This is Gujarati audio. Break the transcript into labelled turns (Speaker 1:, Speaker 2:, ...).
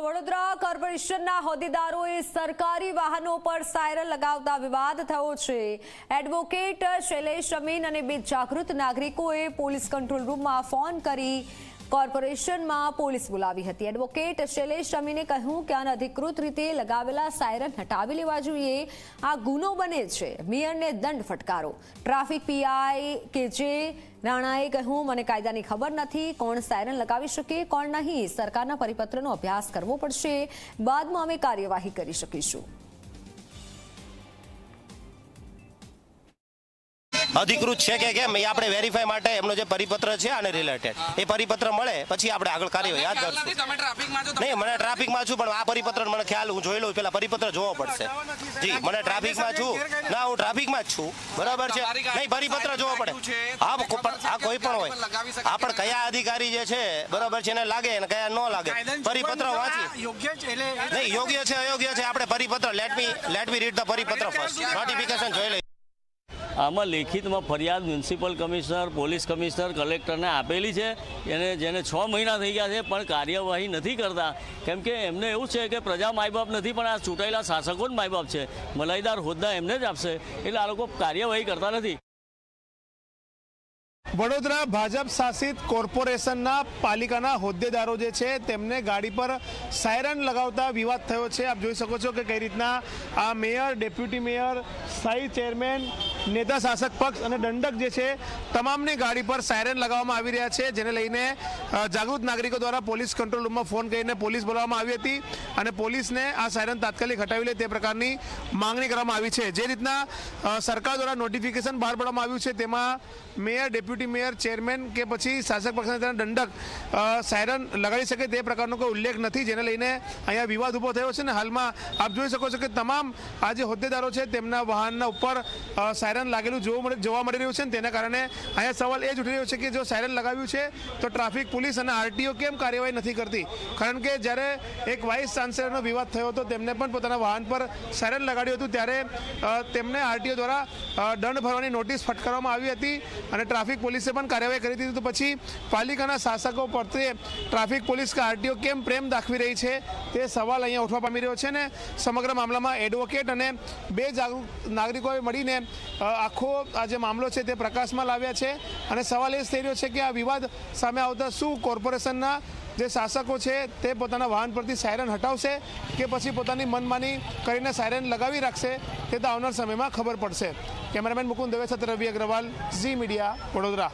Speaker 1: વડોદરા કોર્પોરેશનના હોદ્દેદારોએ સરકારી વાહનો પર સાયરન લગાવતા વિવાદ થયો છે। એડવોકેટ શૈલેષ અમીન અને બે જાગૃત નાગરિકોએ પોલીસ કંટ્રોલ રૂમમાં ફોન કરી કોર્પોરેશનમાં પોલીસ બોલાવી હતી। એડવોકેટ શૈલેષ અમીને કહ્યું કે અનધિકૃત રીતે લગાવેલા સાયરન હટાવી લેવા જોઈએ, આ ગુનો બને છે, મેયરને દંડ ફટકારો। ટ્રાફિક પીઆઈ કે જે રાણાએ કહ્યું, મને કાયદાની ખબર નથી, કોણ સાયરન લગાવી શકે કોણ નહીં, સરકારના પરિપત્રનો અભ્યાસ કરવો પડશે, બાદમાં અમે કાર્યવાહી કરી શકીશું।
Speaker 2: अधिकृत है कि केम આપણે વેરીફાઈ માટે એમનો જે પરિપત્ર છે આને રિલેટેડ એ પરિપત્ર મળે પછી આપણે આગળ કાર્યવાહી હાથ ધરશું। તમે ટ્રાફિકમાં છો? નહીં, મને ટ્રાફિકમાં છું, પણ આ પરિપત્ર મને ખ્યાલ હું જોઈ લઉં, પેલા પરિપત્ર જોવો પડશે। જી, મને ટ્રાફિકમાં છું, ના હું ટ્રાફિકમાં જ છું, બરાબર છે। નહીં, પરિપત્ર જોવો પડે। આ કોઈ પણ હોય, આ પણ કયા અધિકારી જે છે બરાબર છે એને લાગે અને કયા ન લાગે, પરિપત્ર વાંચી નહીં યોગ્ય છે અયોગ્ય છે આપણે પરિપત્ર લેટ મી રીડ ધ પરિપત્ર ફર્સ્ટ, નોટિફિકેશન જોઈ લઈએ।
Speaker 3: આમાં લેખિતમાં ફરિયાદ મ્યુનિસિપલ કમિશનર, પોલીસ કમિશનર, કલેક્ટરને આપેલી છે, જેને 6 મહિના થઈ ગયા છે પણ કાર્યવાહી નથી કરતા, કેમ કે એમને એવું છે કે પ્રજા માયબાપ નથી પણ આ ચૂંટાયેલા શાસકો જ માયબાપ છે, મલાઈદાર હોદ્દા એમને જ આપશે, એટલે આ લોકો કાર્યવાહી કરતા નથી।
Speaker 4: વડોદરા ભાજપ શાસિત કોર્પોરેશનના પાલિકાના હોદ્દેદારો જે છે તેમને ગાડી પર સાયરન લગાવતા વિવાદ થયો છે। આપ જોઈ શકો છો કે કઈ રીતના આ મેયર, ડેપ્યુટી મેયર, સ્થાયી ચેરમેન, નેતા શાસક પક્ષ અને દંડક જે છે તમામની ગાડી પર સાયરન લગાવવામાં આવી રહ્યા છે, જેને લઈને જાગૃત નાગરિકો દ્વારા પોલીસ કંટ્રોલ રૂમમાં ફોન કરીને પોલીસ બોલાવવામાં આવી હતી અને પોલીસને આ સાયરન તાત્કાલિક હટાવી લે તે પ્રકારની માંગણી કરવામાં આવી છે। જે રીતના સરકાર દ્વારા નોટિફિકેશન બહાર પાડવામાં આવ્યું છે તેમાં મેયર, ડેપ્યુટી મેયર, ચેરમેન કે પછી શાસક પક્ષના દંડક સાયરન લગાડી શકે તે પ્રકારનો કોઈ ઉલ્લેખ નથી, જેને લઈને અહીંયા વિવાદ ઊભો થયો છે। ને હાલમાં આપ જોઈ શકો છો કે તમામ આ જે હોદ્દેદારો છે તેમના વાહનના ઉપર સાયરન લાગેલું જોવા મળી રહ્યું છે, ને તેના કારણે અહીંયા સવાલ એ જ ઉઠી રહ્યો છે કે જો સાયરન લગાવ્યું છે તો ટ્રાફિક પોલીસ અને આરટીઓ કેમ કાર્યવાહી નથી કરતી? કારણ કે જ્યારે એક વાઇસ ચાન્સેલરનો વિવાદ થયો હતો, તેમને પણ પોતાના વાહન પર સાયરન લગાડ્યું હતું, ત્યારે તેમને આરટીઓ દ્વારા દંડ ભરવાની નોટિસ ફટકારવામાં આવી હતી અને ટ્રાફિક પોલીસે પણ કાર્યવાહી કરી દીધી। તો પછી પાલિકાના શાસકો પ્રત્યે ટ્રાફિક પોલીસ કે આરટીઓ કેમ પ્રેમ દાખવી રહી છે તે સવાલ અહીંયા ઉઠવા પામી રહ્યો છે। ને સમગ્ર મામલામાં એડવોકેટ અને બે જાગૃત નાગરિકોએ મળીને આખો આ જે મામલો છે તે પ્રકાશમાં લાવ્યા છે અને સવાલ એ જ થઈ રહ્યો છે કે આ વિવાદ સામે આવતા શું કોર્પોરેશનના જે શાસકો છે તે પોતાના વાહન પરથી સાયરન હટાવશે કે પછી પોતાની મનમાની કરીને સાયરન લગાવી રાખશે, તે તો આવનાર સમયમાં ખબર પડશે। કેમેરામેન મુકુંદ દવે સાથે રવિ અગ્રવાલ, ઝી મીડિયા, વડોદરા।